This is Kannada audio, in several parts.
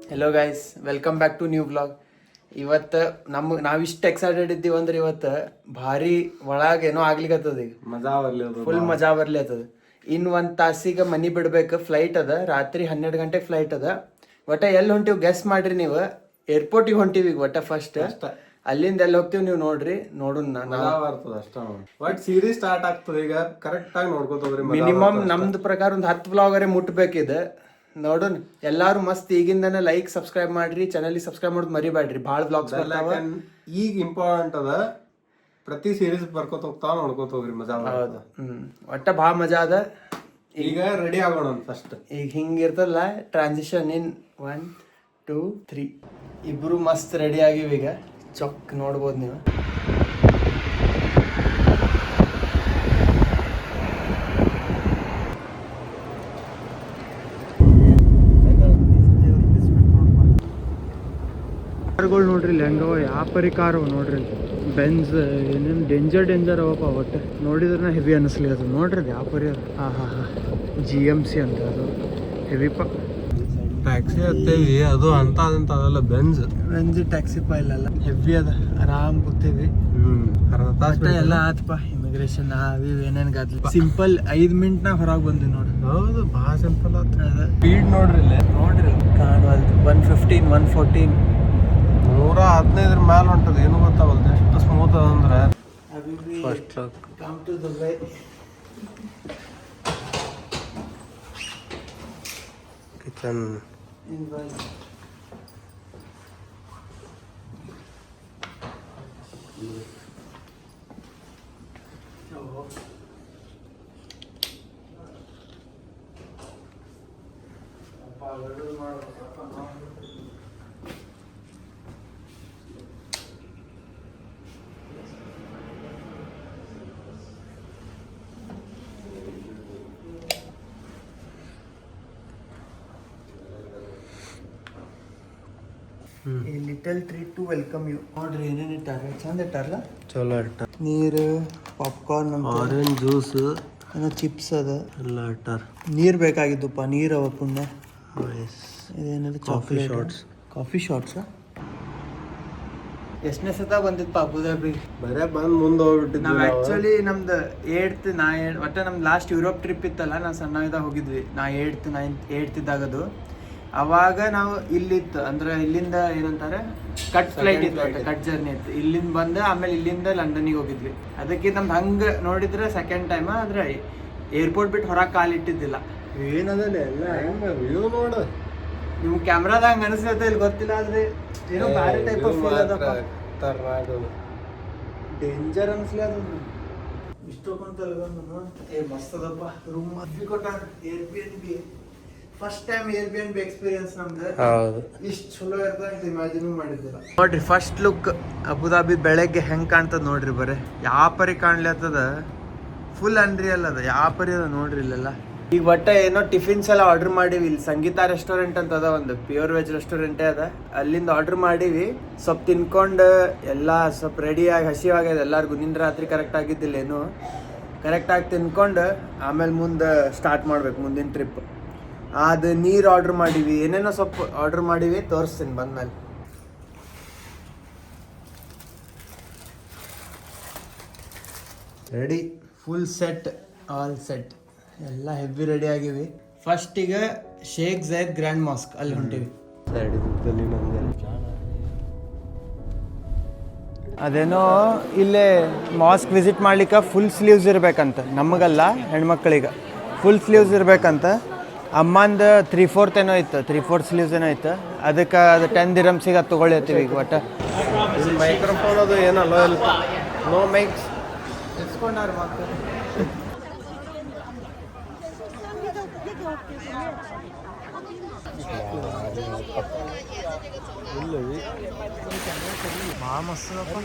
Hello guys, welcome back to new vlog. ಇವತ್ತು ನಾವಿಷ್ಟು ಎಕ್ಸೈಟೆಡ್ ಇದ್ದೀವಿ ಅಂದ್ರೆ ಇವತ್ತು ಭಾರಿ ಒಳಗೆ ಏನೋ ಆಗ್ಲಿಕ್ಕತ್ತದ. ಈಗ ಫುಲ್ ಮಜಾ ಬರ್ಲಿ ಅದ. ಇನ್ನು 1 ತಾಸಿಗೆ ಮನಿ ಬಿಡ್ಬೇಕು. ಫ್ಲೈಟ್ ಅದ, ರಾತ್ರಿ 12 ಗಂಟೆಗೆ ಫ್ಲೈಟ್ ಅದ. ಒಟ್ಟ ಎಲ್ಲಿ ಹೊಂಟಿವಿ ಗೆಸ್ ಮಾಡ್ರಿ ನೀವು. ಏರ್ಪೋರ್ಟಿಗೆ ಹೊಂಟಿವಿ ಈಗ ಒಟ್ಟ ಫಸ್ಟ್. ಅಲ್ಲಿಂದ ಎಲ್ಲಿ ಹೋಗ್ತೀವಿ ನೀವು ನೋಡ್ರಿ. ಸೀರೀಸ್ ಸ್ಟಾರ್ಟ್ ಆಗ್ತದೆ ಈಗ. ಕರೆಕ್ಟ್ ಆಗಿ ನೋಡ್ಕೊತೋಗ್ರಿ. ಮಿನಿಮಮ್ ನಮ್ದು ಪ್ರಕಾರ ಒಂದು 10 ವ್ಲಾಗರೇ ಮುಟ್ಬೇಕಿದೆ. ನೋಡೋಣ. ಎಲ್ಲಾರು ಮಸ್ತ್ ಈಗಿಂದನೇ ಲೈಕ್ ಸಬ್ಸ್ಕ್ರೈಬ್ ಮಾಡ್ರಿ, ಚಾನಲ್ ಸಬ್ಸ್ಕ್ರೈಬ್ ಮಾಡೋದು ಮರಿಬೇಡ್ರಿ. ಭಾಳ ವ್ಲಾಗ್ಸ್ ಬರ್ತಾವ. ಈಗ ಇಂಪಾರ್ಟೆಂಟ್ ಅದ, ಪ್ರತಿ ಸೀರೀಸ್ ಬರ್ಕೋತ ಹೋಗ್ತಾವ, ನೋಡ್ಕೋತ ಹೋಗ್ರಿ. ಮಜಾ ಹೌದು. ಒಟ್ಟ ಭಾಳ ಮಜಾ ಅದ. ಈಗ ರೆಡಿ ಆಗೋಣ ಫಸ್ಟ್. ಈಗ ಹಿಂಗಿರ್ತಲ್ಲ ಟ್ರಾನ್ಸಿಷನ್ ಇನ್ 1 2 3. ಇಬ್ರು ಮಸ್ತ್ ರೆಡಿ ಆಗಿವಿ. ಈಗ ಚೊಕ್ ನೋಡ್ಬೋದು ನೀವು. ಕಾರ್ಗಳು ನೋಡ್ರಿ ಇಲ್ಲಿ ಹೆಂಗವ, ಯಾಪರಿ ಕಾರ್ ಅವ ನೋಡ್ರಿ. ಬೆನ್ಸ್ ಏನೇನು ಡೇಂಜರ್ ಅವಪ್ಪ. ಒಟ್ಟು ನೋಡಿದ್ರೆ ಹೆವಿ ಅನ್ನಿಸ್ಲಿ ಅದು. ನೋಡ್ರಿ ಅದು ಯಾಪರಿ ಅದು. GMC ಅಂತ ಅದು ಹೆವಿಪ್ಪ. ಟ್ಯಾಕ್ಸಿ ಹತ್ತೇವಿ, ಅದು ಅಂತ ಅದಲ್ಲ. ಬೆಂಜ್ ಟ್ಯಾಕ್ಸಿ ಇಲ್ಲಲ್ಲ, ಹೆವಿ ಅದ. ಆರಾಮ್ ಕೂತೀವಿ. ಅರ್ಧ ತಾಸು ಎಲ್ಲ ಆತಪ್ಪ. ಇಮಿಗ್ರೇಷನ್ ಏನೇನು ಗಾದ್ಲಿ. ಸಿಂಪಲ್ 5 ಮಿನಿಟ್ನಾಗ ಹೊರಗೆ ಬಂದ್ವಿ ನೋಡ್ರಿ. ಹೌದು, ಭಾಳ ಸಿಂಪಲ್ ಆತ. ಸ್ಪೀಡ್ ನೋಡ್ರಿ ಇಲ್ಲಿ. ನೋಡ್ರಿ ಕಾಣುವಲ್ದು. 115 114 115 ಮ್ಯಾಲ ಹೊಂಟದ. ಏನು ಗೊತ್ತಾವಲ್ದು ಎಷ್ಟು ಸ್ಮೂತ್ ಅದ ಅಂದ್ರೆ. First come to Dubai. Kitchen little treat to welcome you. ನೋಡ್ರಿ ಏನೇನು ಇಟ್ಟಾರ, ಚಂದ ಇಟ್ಟಾರಲ್ಲ. ಚಲೋ ಇಟ್ಟ. ನೀರು, ಪಾಪ್ಕಾರ್ನ್, ಆರೆಂಜ್ ಜ್ಯೂಸ್, ಏನೋ ಚಿಪ್ಸ್ ಅದ ಎಲ್ಲ ಇಟ್ಟಾರ. ನೀರು ಬೇಕಾಗಿದ್ದಪ್ಪ, ನೀರು ಅವ ಪುಣ್ಯ. ಇದೇನದು ಚಾಕ್ಲೇಟ್ ಕಾಫಿ ಶಾಟ್ಸ್. ಎಷ್ಟನೇ ಸತ ಬಂದಿತ್ತು ಅಬುದಾಬಿ? ಬರೇ ಬಂದು ಮುಂದೆ ಹೋಗ್ಬಿಟ್ಟಿದ್ವಿ. ನಾವು ಆ್ಯಕ್ಚುಲಿ ನಮ್ದು 8th ಒಟ್ಟು ನಮ್ದು ಲಾಸ್ಟ್ ಯುರೋಪ್ ಟ್ರಿಪ್ ಇತ್ತಲ್ಲ, ನಾವು ಸಣ್ಣದಾಗ ಹೋಗಿದ್ವಿ. ನಾ 8th 9th ಇದ್ದಾಗದು. ಅವಾಗ ನಾವು ಇಲ್ಲಿತ್ತು ಅಂದ್ರೆ ಇಲ್ಲಿಂದ ಏನಂತಾರೆ ಕಟ್ ಫ್ಲೈಟ್ ಇತ್ತು, ಕಟ್ ಜರ್ನಿ ಇತ್ತು. ಇಲ್ಲಿಂದ ಬಂದು ಆಮೇಲೆ ಇಲ್ಲಿಂದ ಲಂಡನಿಗೆ ಹೋಗಿದ್ವಿ. ಅದಕ್ಕೆ ನಮ್ದು ಹಂಗೆ ನೋಡಿದ್ರೆ ಸೆಕೆಂಡ್ ಟೈಮ್. ಆದರೆ ಏರ್ಪೋರ್ಟ್ ಬಿಟ್ಟು ಹೊರಗೆ ಕಾಲಿಟ್ಟಿದ್ದಿಲ್ಲ. ಏನದಲ್ಲ ಎಲ್ಲ ಹೆಂಗೆ ವ್ಯೂ ನೋಡು. ನಿಮ್ಗೆ ಕ್ಯಾಮ್ರಾದಾಗ ಹಂಗೆ ಅನಿಸ್ತೈತೆ ಇಲ್ಲಿ ಗೊತ್ತಿಲ್ಲ, ಆದರೆ ಏನೋ ಬೇರೆ ಟೈಪ್ ಆಫ್ ಫೀಲ್ ಅದಪ್ಪ. ಡೇಂಜರ್ ಅನ್ಸ್ಲಿ ಅದು. ಇಷ್ಟೊಂದು ಮಸ್ತ್ ಅದಪ್ಪ ರೂಮ್. ಅದ್ವಿ ಕೊಟ್ಟಾರ Airbnb. First time Airbnb experience ನಮ್ದು. ಇಷ್ಟು ಚಲೋ ಇರ್ತದೆ ಅಂತ ಇಮ್ಯಾಜಿನ್ ಮಾಡಿದ್ದಿಲ್ಲ. ನೋಡ್ರಿ ಫಸ್ಟ್ ಲುಕ್ ಅಬುದಾಬಿ ಬೆಳಗ್ಗೆ ಹೆಂಗೆ ಕಾಣ್ತದ ನೋಡ್ರಿ. ಬರೀ ಯಾವ ಪರಿ ಕಾಣ್ಲತ್ತದ. ಫುಲ್ ಅನ್ರಿಯಲ್ ಅದ, ಯಾವ ಪರಿ ಅದ ನೋಡ್ರಿ ಇಲ್ಲೆಲ್ಲ. ಈಗ ಒಟ್ಟ ಏನೋ ಟಿಫಿನ್ಸ್ ಎಲ್ಲ ಆರ್ಡರ್ ಮಾಡೀವಿ. ಇಲ್ಲಿ ಸಂಗೀತ ರೆಸ್ಟೋರೆಂಟ್ ಅಂತ ಅದ, ಒಂದು ಪ್ಯೂರ್ ವೆಜ್ ರೆಸ್ಟೋರೆಂಟೇ ಅದ. ಅಲ್ಲಿಂದ ಆರ್ಡರ್ ಮಾಡೀವಿ. ಸ್ವಲ್ಪ ತಿನ್ಕೊಂಡು ಎಲ್ಲ ಸ್ವಲ್ಪ ರೆಡಿಯಾಗಿ ಹಸಿವಾಗ್ಯದ ಎಲ್ಲರಿಗೂ. ನಿನ್ನ ರಾತ್ರಿ ಕರೆಕ್ಟ್ ಆಗಿದ್ದಿಲ್ಲ ಏನು. ಕರೆಕ್ಟಾಗಿ ತಿನ್ಕೊಂಡು ಆಮೇಲೆ ಮುಂದೆ ಸ್ಟಾರ್ಟ್ ಮಾಡ್ಬೇಕು ಮುಂದಿನ ಟ್ರಿಪ್. ಅದು ನೀರು ಆರ್ಡ್ರ್ ಮಾಡೀವಿ, ಏನೇನೋ ಸ್ವಲ್ಪ ಆರ್ಡ್ರ್ ಮಾಡೀವಿ. ತೋರಿಸ್ತೀನಿ ಬಂದ್ಮೇಲೆ. Ready, full set, all set, ಎಲ್ಲ ಹೆವಿ ರೆಡಿ ಆಗಿವಿ. ಫಸ್ಟಿಗೆ ಶೇಖ್ ಝೈದ್ ಗ್ರ್ಯಾಂಡ್ ಮಾಸ್ಕ್ ಅಲ್ಲಿ ಹೊಂಟಿವಿ. ಅದೇನೋ ಇಲ್ಲೇ ಮಾಸ್ಕ್ ವಿಸಿಟ್ ಮಾಡ್ಲಿಕ್ಕೆ ಫುಲ್ ಸ್ಲೀವ್ಸ್ ಇರ್ಬೇಕಂತ. ನಮಗಲ್ಲ, ಹೆಣ್ಮಕ್ಳಿಗೆ ಫುಲ್ ಸ್ಲೀವ್ಸ್ ಇರ್ಬೇಕಂತ. ಅಮ್ಮಂದು 3/4 ಏನೋ ಇತ್ತು, 3/4 ಸ್ಲೀವ್ಸ್ ಏನೋ ಇತ್ತು. ಅದಕ್ಕೆ ಅದು 10 ದಿರಮ್ಸಿಗೆ ಅದು ತೊಗೊಳಿರ್ತೀವಿ ಈಗ. ಒಟ್ಟು ಮೈಕ್ರೋಫೋನ್ ಅದು ಏನಲ್ಲ, ನೋ ಮೈಕ್ಸ್ ಇಸ್ಕೊಂಡಾರ ಮಕ್ಕಳು. ಭಾಳ ಮಸ್ತದಪ್ಪ.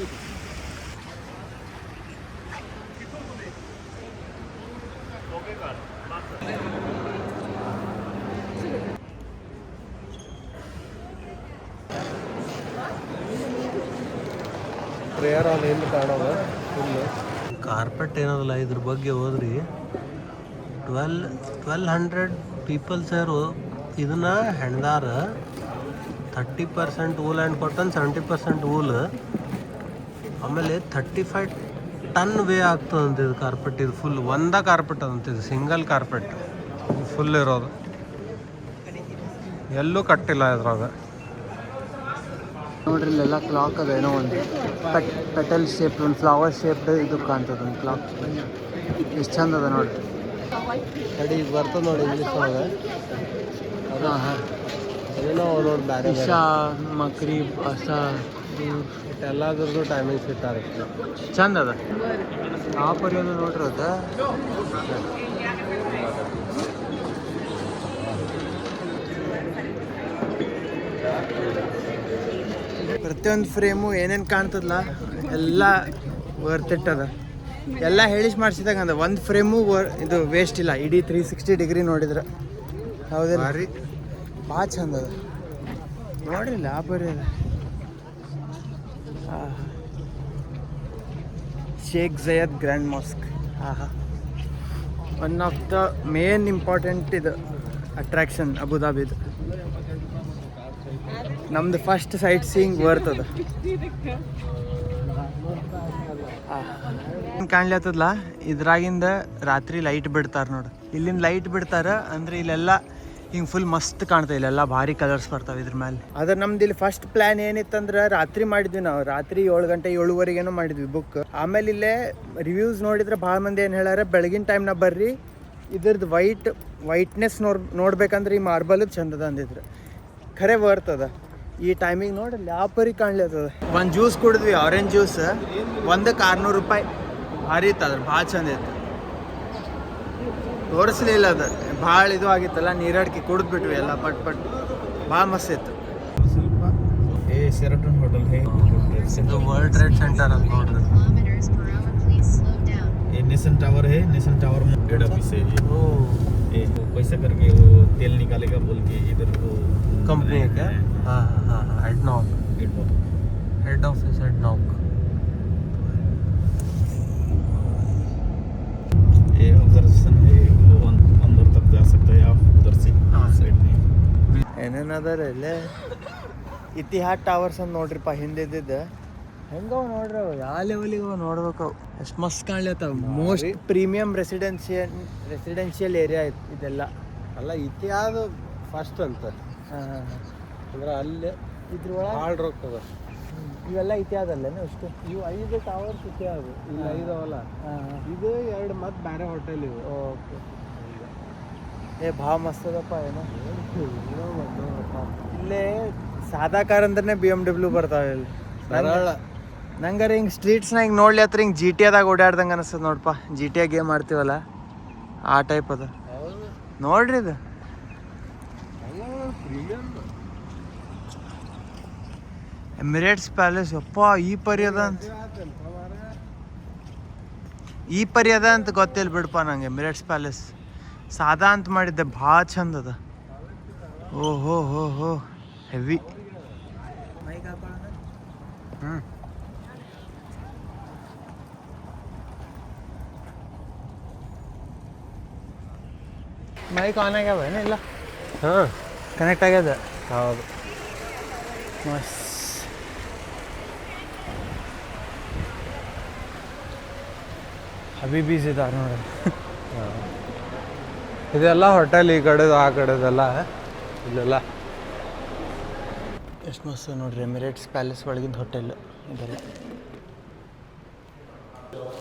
ಪ್ರೇಯರ್ ಹಾಲ್ ಎಲ್ಲಿ ಕಾಣೋದು ಫುಲ್ ಕಾರ್ಪೆಟ್ ಏನದಲ್ಲ ಇದ್ರ ಬಗ್ಗೆ ಹೋದ್ರಿ 1200 ಪೀಪಲ್ಸ್ ಯಾರು ಇದನ್ನ ಹೆಣ್ದಾರ 30% ವೂಲ್ ಆ್ಯಂಡ್ ಕಾಟನ್, 70% ವೂಲ್. ಆಮೇಲೆ 35 ಟನ್ ವೇ ಆಗ್ತದಂತೆ ಇದು ಕಾರ್ಪೆಟ್. ಇದು ಫುಲ್ ಒಂದೇ ಕಾರ್ಪೆಟ್ ಅದಂತೆ, ಇದು ಸಿಂಗಲ್ ಕಾರ್ಪೆಟ್ ಫುಲ್ ಇರೋದು, ಎಲ್ಲೂ ಕಟ್ಟಿಲ್ಲ ಇದ್ರಾಗ. ನೋಡ್ರಿ ಇಲ್ಲೆಲ್ಲ ಕ್ಲಾಕ್ ಅದ, ಏನೋ ಒಂದು ಪೆಟಲ್ ಶೇಪ್, ಒಂದು ಫ್ಲವರ್ ಶೇಪ್ ಇದು ಕಾಣ್ತದೆ ಒಂದು ಕ್ಲಾಕ್. ಎಷ್ಟು ಚಂದ ಅದ ನೋಡ್ರಿ. ಕಡೆ ಈಗ ಬರ್ತದೆ ನೋಡಿ ಇಂಗ್ಲೀಷ್ ಒಳಗೆ. ಹಾಂ ಹಾಂ, ಏನೋ ನೋಡಿ ಬ್ಯಾರೆ ಇಶಾ ಮಕ್ರೀಬ್ ಅಸಾ ಎಲ್ಲದ್ರದ್ದು ಟೈಮಿಂಗ್ಸ್ ಇಟ್ಟಾರೆ. ಚಂದ ಅದ. ಆ ಪರಿಯೋದು ನೋಡ್ರಿ ಅದ. ಪ್ರತಿಯೊಂದು ಫ್ರೇಮು ಏನೇನು ಕಾಣ್ತದಲ್ಲ ಎಲ್ಲ ವರ್ತ್ ಇಟ್ ಅದ. ಎಲ್ಲ ಹೇಳಿಸಿ ಮಾಡಿಸಿದಾಗ ಅಂದ ಒಂದು ಫ್ರೇಮು ಇದು ವೇಸ್ಟ್ ಇಲ್ಲ. ಇಡೀ 360 ಡಿಗ್ರಿ ನೋಡಿದ್ರೆ ಹೌದಿಲ್ಲ, ಭಾಳ ಚಂದ ಅದ ನೋಡ್ರಿಲ್ಲ. ಆ ಪರಿಯೋದ Sheikh Zayed grand mosque. One of the main important ಇದು ಅಟ್ರಾಕ್ಷನ್ ಅಬುದಾಬಿದು. ನಮ್ದು ಫಸ್ಟ್ ಸೈಟ್ ಸೀಯಿಂಗ್ ಬರ್ತದ. ಕಾಣ್ಲತ್ತದಲ್ಲ, ಇದ್ರಾಗಿಂದ ರಾತ್ರಿ ಲೈಟ್ ಬಿಡ್ತಾರೆ ನೋಡಿ. ಇಲ್ಲಿಂದ ಲೈಟ್ ಬಿಡ್ತಾರೆ ಅಂದ್ರೆ ಇಲ್ಲೆಲ್ಲ ಹಿಂಗೆ ಫುಲ್ ಮಸ್ತ್ ಕಾಣ್ತದೆ. ಇಲ್ಲೆಲ್ಲ ಭಾರಿ ಕಲರ್ಸ್ ಬರ್ತಾವೆ ಇದ್ರ ಮೇಲೆ. ಅದ್ರ ನಮ್ದು ಇಲ್ಲಿ ಫಸ್ಟ್ ಪ್ಲ್ಯಾನ್ ಏನಿತ್ತಂದ್ರೆ ರಾತ್ರಿ ಮಾಡಿದ್ವಿ ನಾವು. ರಾತ್ರಿ 7 ಗಂಟೆ 7:30 ಮಾಡಿದ್ವಿ ಬುಕ್. ಆಮೇಲೆ ಇಲ್ಲೇ ರಿವ್ಯೂಸ್ ನೋಡಿದ್ರೆ ಭಾಳ ಮಂದಿ ಏನು ಹೇಳ್ಯಾರ, ಬೆಳಗಿನ ಟೈಮ್ನಾಗ ಬರ್ರಿ, ಇದ್ರದ್ದು ವೈಟ್ನೆಸ್ ನೋಡ್ಬೇಕಂದ್ರೆ ಈ ಮಾರ್ಬಲ್ ಚಂದದ ಅಂದಿದ್ರು. ಖರೆ ಬರ್ತದ ಈ ಟೈಮಿಗೆ ನೋಡಲ್ಲ ಯಾವ ಪರಿ ಕಾಣ್ಲತ್ತದ. ಒಂದು ಜ್ಯೂಸ್ ಕುಡಿದ್ವಿ, ಆರೆಂಜ್ ಜ್ಯೂಸ್, ಒಂದಕ್ಕೆ 600 ರೂಪಾಯಿ. ಭಾರಿ ಇತ್ತು, ಅದ್ರ ಭಾಳ ಚಂದ ಇತ್ತು. ತೋರಿಸ್ಲಿಲ್ಲ ಅದು, ಭಾಳ ಇದು ಆಗಿತ್ತಲ್ಲ, ನೀರಾಡ್ಕಿ ಕುಡಿದ್ಬಿಟ್ವಿ ಎಲ್ಲ ಪಟ್ ಭಾಳ ಮಸ್ತ್ ಇತ್ತು. ಶೆರಟನ್ ಹೋಟೆಲ್ ಇದು ವರ್ಲ್ಡ್ ಟ್ರೇಡ್ ಸೆಂಟರ್ ಅಂತ ನೋಡ್ರಿ. ये निशन टावर है, निशन टावर में हेड ऑफिस है ये पैसा करके वो तेल निकालेगा बोल के इधर वो कंपनी है क्या? हाँ हाँ हाँ, हेड ऑफिस हेड नॉक. ये ऑब्जर्वेशन है, वो अंदर तक जा सकता है आप उधर से. हाँ साइड में ಏನೇನದಾರ ಇಲ್ಲೇ ಇತಿಹಾದ್ ಟವರ್ಸ್ ಅಂತ ನೋಡ್ರಿಪ್ಪ ಹಿಂದಿದ್ದ. ಹೆಂಗವ ನೋಡ್ರಿ ಅವು ಯಾವ ಲೆವೆಲಿಗೆ ಅವ ನೋಡ್ಬೇಕು. ಅವು ಎಷ್ಟು ಮಸ್ತ್ ಕಾಣ್ಲತ್ತವ. ಮೋಸ್ಟ್ ಪ್ರೀಮಿಯಂ ರೆಸಿಡೆನ್ಷಿಯಲ್ ಏರಿಯಾ ಇದೆಲ್ಲ. ಅಲ್ಲ ಇತಿಹಾದ ಫಸ್ಟ್ ಅಂತ. ಹಾಂ ಹಾಂ ಹಾಂ, ಅಂದ್ರೆ ಅಲ್ಲೇ ಇದ್ರೊಳಗೆ ಭಾಳ ರೊಕ್ಕ ಅದ. ಇವೆಲ್ಲ ಇತಿಹಾದಲ್ಲೇನು ಅಷ್ಟು? ಇವು 5 ಟವರ್ಸ್ ಇತಿಹಾದ, ಇಲ್ಲಿ 5 ಅವಲ್ಲ. ಹಾಂ ಹಾಂ, ಇದು 2 ಮತ್ತೆ ಬೇರೆ ಹೋಟೆಲ್ ಇವು. ಓಕೆ. ಏ ಭಾಳ ಮಸ್ತ್ ಅದಪ್ಪ. ಏನೋ ಇಲ್ಲೇ ಸಾದಾ ಕಾರ್ ಅಂದ್ರೆ BMW ಬರ್ತಾವೆ ಇಲ್ಲಿ. ಸರಳ ನಂಗಾರೆ ಹಿಂಗೆ ಸ್ಟ್ರೀಟ್ಸ್ನಾಗ ಹಿಂಗೆ ನೋಡ್ಲಿ ಹತ್ರ ಹಿಂಗೆ GTA ಓಡಾಡ್ದಂಗೆ ಅನಿಸ್ತದೆ ನೋಡಪ್ಪ. GTA ಗೇಮ್ ಆಡ್ತೀವಲ್ಲ ಆ ಟೈಪ್ ಅದ ನೋಡ್ರಿ ಇದು. ಎಮಿರೇಟ್ಸ್ ಪ್ಯಾಲೇಸ್ ಯಪ್ಪ ಈ ಪರಿ ಅದ ಅಂತ ಗೊತ್ತಿಲ್ಲ ಬಿಡಪ್ಪ ನಂಗೆ. ಎಮಿರೇಟ್ಸ್ ಪ್ಯಾಲೇಸ್ ಸಾದಾ ಅಂತ ಮಾಡಿದ್ದೆ, ಭಾಳ ಚಂದ ಅದ. ಓಹೋ ಹೋ ಹೋ ಹೆವಿ. ಮೈಕ್ ಆನ್ ಆಗ್ಯಾವ ಇಲ್ಲ? ಹಾಂ ಕನೆಕ್ಟ್ ಆಗ್ಯದ. ಹೌದು. ಮಸ್ತ್. ಹಬೀಬೀಸ್ ಇದಾರೆ ನೋಡಿ. ಇದೆಲ್ಲ ಹೋಟೆಲ್ ಈ ಕಡೆದು ಆ ಕಡೆದೆಲ್ಲ ಇಲ್ಲೆಲ್ಲ. ಎಷ್ಟು ಮಸ್ತ್ ನೋಡ್ರಿ ಎಮಿರೇಟ್ಸ್ ಪ್ಯಾಲೇಸ್ ಒಳಗಿಂದ ಹೋಟೆಲ್ ಇದೆಲ್ಲ.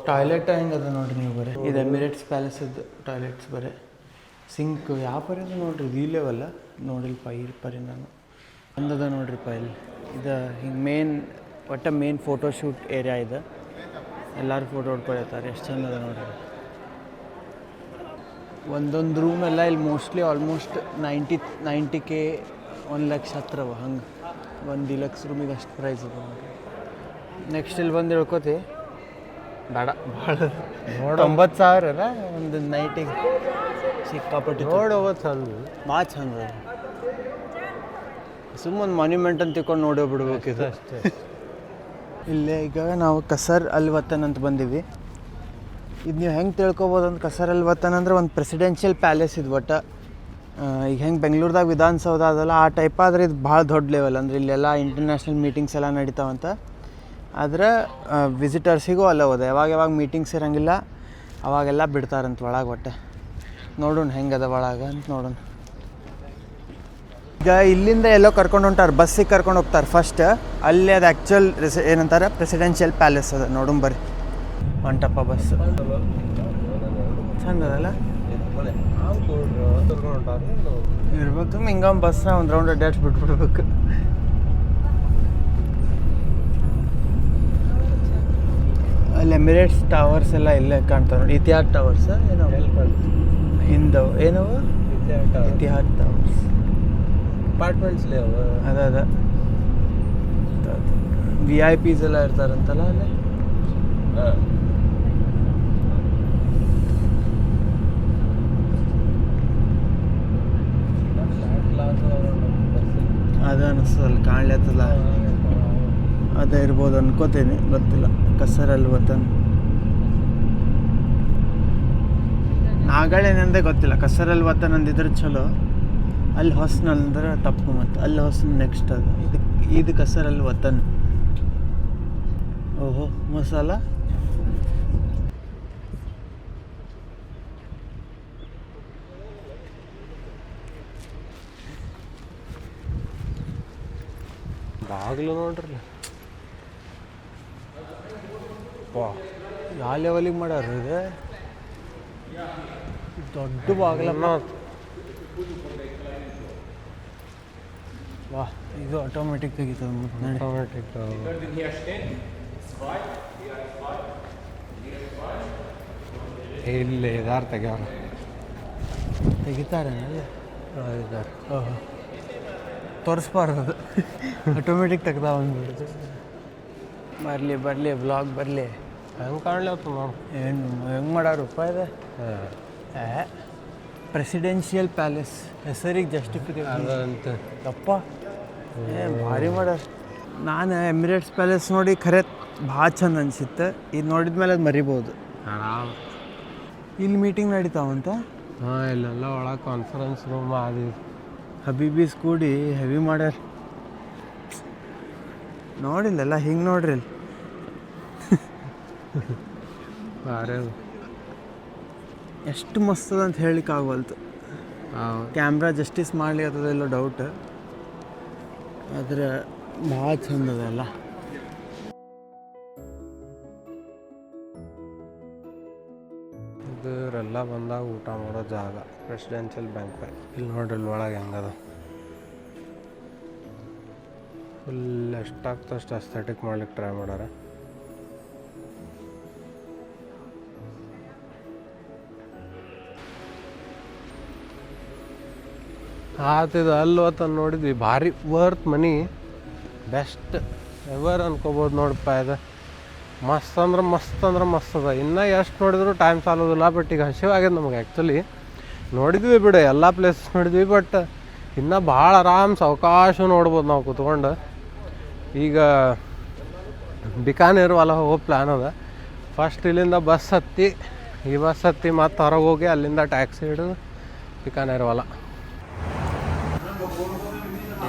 ಟಾಯ್ಲೆಟ್ ಹೆಂಗದ ನೋಡ್ರಿ ನೀವು ಬರೀ. ಇದು ಎಮಿರೇಟ್ಸ್ ಪ್ಯಾಲೇಸದ್ದು ಟಾಯ್ಲೆಟ್ಸ್ ಬರೀ. ಸಿಂಕ್ ಯಾವ ಪರಿ ನೋಡ್ರಿ, ಇದು ಲೆವೆಲ್ಲ ನೋಡಿಲ್ಪ ಈ ಪರಿ ನಾನು ಅಂದದ ನೋಡ್ರಿಪ್ಪ ಇಲ್ಲಿ. ಇದು ಹಿಂಗೆ ಮೇನ್ ಫೋಟೋಶೂಟ್ ಏರಿಯಾ ಇದೆ. ಎಲ್ಲರೂ ಫೋಟೋ ಹೊಡ್ಕೊಳ್ತಾರೆ. ಎಷ್ಟು ಚಂದ ಅದ ನೋಡ್ರಿ. ಒಂದೊಂದು ರೂಮ್ ಎಲ್ಲ ಇಲ್ಲಿ ಮೋಸ್ಟ್ಲಿ ಆಲ್ಮೋಸ್ಟ್ 90K 1 ಲಕ್ಷ ಹತ್ರ ಅವ. ಹಂಗೆ ಒಂದು ಡಿಲಕ್ಸ್ ರೂಮಿಗೆ ಅಷ್ಟು ಪ್ರೈಸ್ ಅದ ನೋಡ್ರಿ. ನೆಕ್ಸ್ಟ್ ಇಲ್ಲಿ ಬಂದು ಹೇಳ್ಕೋತಿ ಬೇಡ, ಭಾಳ 90,000 ಒಂದು ನೈಟಿಗೆ ಸಿಕ್ಕಾಪಟ್ಟಿ ನೋಡೋದು ಚಂದ, ಭಾಳ ಚಂದ. ಸುಮ್ಮನೆ ಮಾನ್ಯುಮೆಂಟ್ ಅಂತ ತಿಳ್ಕೊಂಡು ನೋಡೋ ಬಿಡ್ಬೇಕಿದು ಅಷ್ಟೇ. ಇಲ್ಲೇ ಈಗ ನಾವು ಕಸರ್ ಅಲ್ ವತನ್ ಅಂತ ಬಂದೀವಿ. ಇದು ನೀವು ಹೆಂಗೆ ತಿಳ್ಕೊಬೋದು ಅಂತ, ಕಸರ್ ಅಲ್ ವತನ್ ಅಂದ್ರೆ ಒಂದು ಪ್ರೆಸಿಡೆನ್ಷಿಯಲ್ ಪ್ಯಾಲೇಸ್ ಇದು. ಒಟ್ಟು ಈಗ ಹೆಂಗೆ ಬೆಂಗಳೂರದಾಗ ವಿಧಾನಸೌಧ ಅದಲ್ಲ ಆ ಟೈಪ್ ಆದರೆ ಇದು ಭಾಳ ದೊಡ್ಡ ಲೆವೆಲ್ ಅಂದ್ರೆ ಇಲ್ಲೆಲ್ಲ ಇಂಟರ್ನ್ಯಾಷನಲ್ ಮೀಟಿಂಗ್ಸ್ ಎಲ್ಲ ನಡೀತಾವಂತ. ಆದರೆ ವಿಸಿಟರ್ಸಿಗೂ ಅಲ್ಲ ಹೋದೆ, ಯಾವಾಗ ಮೀಟಿಂಗ್ಸ್ ಇರೋಂಗಿಲ್ಲ ಅವಾಗೆಲ್ಲ ಬಿಡ್ತಾರಂತ ಒಳಗೆ. ಒಟ್ಟೆ ನೋಡೋಣ ಹೆಂಗದ ಒಳಗೆ ಅಂತ ನೋಡೋಣ. ಈಗ ಇಲ್ಲಿಂದ ಎಲ್ಲೋ ಕರ್ಕೊಂಡು ಹೊಂಟಾರೆ, ಬಸ್ಸಿಗೆ ಕರ್ಕೊಂಡು ಹೋಗ್ತಾರೆ ಫಸ್ಟ್. ಅಲ್ಲಿ ಅದು ಆ್ಯಕ್ಚುಯಲ್ ಏನಂತಾರೆ ಪ್ರೆಸಿಡೆನ್ಷಿಯಲ್ ಪ್ಯಾಲೇಸ್ ಅದ. ನೋಡೋಣ ಬರ್ರಿ. ಹೊಂಟಪ್ಪ ಬಸ್ ಚಂದ ಅದಲ್ಲ ಇರ್ಬೇಕು. ಹಿಂಗ ಬಸ್ನ ಒಂದು ರೌಂಡ್ ಅಡ್ಡಾಡ್ಸಿ ಬಿಟ್ಬಿಡ್ಬೇಕು. ಅಲ್ಲಿ ಎಮಿರೇಟ್ಸ್ ಟವರ್ಸ್ ಎಲ್ಲ ಇಲ್ಲೇ ಕಾಣ್ತಾವೆ ನೋಡಿ. ಇತಿಹಾದ್ ಟವರ್ಸ್ ಏನೋ ಹಿಂದವು ಏನವು ಇತಿಹಾದ್ ಟವರ್ಸ್ ಅಪಾರ್ಟ್ಮೆಂಟ್ಸ್ಲೇ ಅದ VIP ಎಲ್ಲ ಇರ್ತಾರಂತಲ್ಲ ಅಲ್ಲಿ. ಅದ ಅನಿಸ್ತಲ್ಲ ಕಾಣ್ಲತ್ತಲ್ಲ, ಅದೇ ಇರ್ಬೋದು ಅನ್ಕೋತೀನಿ, ಗೊತ್ತಿಲ್ಲ. ಕಸರಲ್ಲಿ ವತನ್ ನಾಗಳೇನಂದೆ ಗೊತ್ತಿಲ್ಲ. ಕಸರಲ್ಲಿ ವತನ್ ಅಂದಿದ್ರೆ ಚಲೋ, ಅಲ್ಲಿ ಹೊಸ್ನಲ್ ಅಂದ್ರೆ ತಪ್ಪು. ಮತ್ತು ಅಲ್ಲಿ ಹೊಸ್ನ ನೆಕ್ಸ್ಟ್ ಅದು ಇದು ಕಸರಲ್ಲಿ ವತನ್. ಓಹೋ ಮಸಾಲ ಬಾಗಿಲು ನೋಡ್ರಿ. ವಾ ಯಾವ ಲೆವೆಲಿಗೆ ಮಾಡ್ಯಾರ ಇದು, ದೊಡ್ಡ ಬಾಗಿಲಮ್ಮ. ವಾ ಇದು ಆಟೋಮೆಟಿಕ್ ತೆಗಿತದೆ. ಆಟೋಮೆಟಿಕ್ ಇಲ್ಲಿ ಇದಾರ ತೆಗ್ಯಾರ ತೆಗಿತಾರೆ ಇದಾರೆ. ಓಹೋ ತೋರಿಸ್ಬಾರ್ದು ಅದು ಆಟೋಮೆಟಿಕ್ ತೆಗ್ದಾವ ಅಂದ್ಬಿಡುತ್ತೆ. ಬರಲಿ ವ್ಲಾಗ್ ಬರಲಿ. ಹೆಂಗೆ ಕಾಣ್ಲತ್ತ ನಾವು ಏನು ಹೆಂಗೆ ಮಾಡ್ಯಾರಪ್ಪ ಇದೆ. ಪ್ರೆಸಿಡೆನ್ಷಿಯಲ್ ಪ್ಯಾಲೇಸ್ ಹೆಸರಿಗೆ ಜಸ್ಟಿಫಿಕೇಶನ್ ಅಂತ ತಪ್ಪ ಭಾರಿ ಮಾಡ್ಯಾರ. ನಾನು ಎಮಿರೇಟ್ಸ್ ಪ್ಯಾಲೇಸ್ ನೋಡಿ ಖರೆ ಭಾಳ ಚಂದ ಅನ್ಸಿತ್ತು. ಇದು ನೋಡಿದ ಮೇಲೆ ಅದು ಮರಿಬೋದು. ಆರಾಮ್ ಇಲ್ಲಿ ಮೀಟಿಂಗ್ ನಡೀತಾವಂತ. ಹಾಂ ಇಲ್ಲೆಲ್ಲ ಒಳಗೆ ಕಾನ್ಫರೆನ್ಸ್ ರೂಮ್ ಅದು ಹಬೀಬೀಸ್ ಕೂಡಿ ಹೆವಿ ಮಾಡ್ಯಾರ. ನೋಡಿಲ್ಲಲ್ಲ ಹಿಂಗೆ ನೋಡ್ರಿ ಇಲ್ಲಿ ಭಾರಿ ಅದು ಎಷ್ಟು ಮಸ್ತದ ಅಂತ ಹೇಳಿಕ್ಕೆ ಆಗವಲ್ತು. ಕ್ಯಾಮ್ರಾ ಜಸ್ಟಿಸ್ ಮಾಡಲಿ ಅದೆಲ್ಲ ಡೌಟ್, ಆದರೆ ಭಾಳ ಚಂದ ಅದೆಲ್ಲ. ಇದರೆಲ್ಲ ಬಂದಾಗ ಊಟ ಮಾಡೋ ಜಾಗ ಪ್ರೆಸಿಡೆನ್ಷಿಯಲ್ ಬ್ಯಾಂಕ್ವೆಟ್. ಇಲ್ಲಿ ನೋಡ್ರಿ ಇಲ್ಲಿ ಒಳಗೆ ಹೆಂಗದ ಫುಲ್ ಎಷ್ಟಾಗ್ತದೆ ಅಷ್ಟು ಅಸ್ಥೆಟಿಕ್ ಮಾಡ್ಲಿಕ್ಕೆ ಟ್ರೈ ಮಾಡ್ಯಾರ. ಆತಿದು ಅಲ್ಲಿ ಹೊತ್ತು ನೋಡಿದ್ವಿ ಭಾರಿ ವರ್ತ್ ಮನಿ, ಬೆಸ್ಟ್ ಎವರ್ ಅನ್ಕೋಬೋದು ನೋಡಪ್ಪ. ಇದು ಮಸ್ತ್ ಅಂದ್ರೆ ಮಸ್ತ್ ಅದ. ಇನ್ನೂ ಎಷ್ಟು ನೋಡಿದ್ರು ಟೈಮ್ ಸಾಲೋದಿಲ್ಲ. ಬಟ್ ಈಗ ಹಸಿವಾಗ್ಯದ ನಮಗೆ. ಆ್ಯಕ್ಚುಲಿ ನೋಡಿದ್ವಿ ಬಿಡು ಎಲ್ಲ ಪ್ಲೇಸಸ್ ನೋಡಿದ್ವಿ, ಬಟ್ ಇನ್ನೂ ಭಾಳ ಆರಾಮ್ ಸಾವಕಾಶ ನೋಡ್ಬೋದು ನಾವು ಕೂತ್ಕೊಂಡು. ಈಗ ಬಿಕಾನೇರ್ ಹೊಲ ಹೋಗೋ ಪ್ಲ್ಯಾನ್ ಅದ. ಫಸ್ಟ್ ಇಲ್ಲಿಂದ ಬಸ್ ಹತ್ತಿ ಮತ್ತು ಹೊರಗೆ ಹೋಗಿ ಅಲ್ಲಿಂದ ಟ್ಯಾಕ್ಸಿ ಹಿಡಿದು ಬಿಕಾನೇರ್ ಹೊಲ.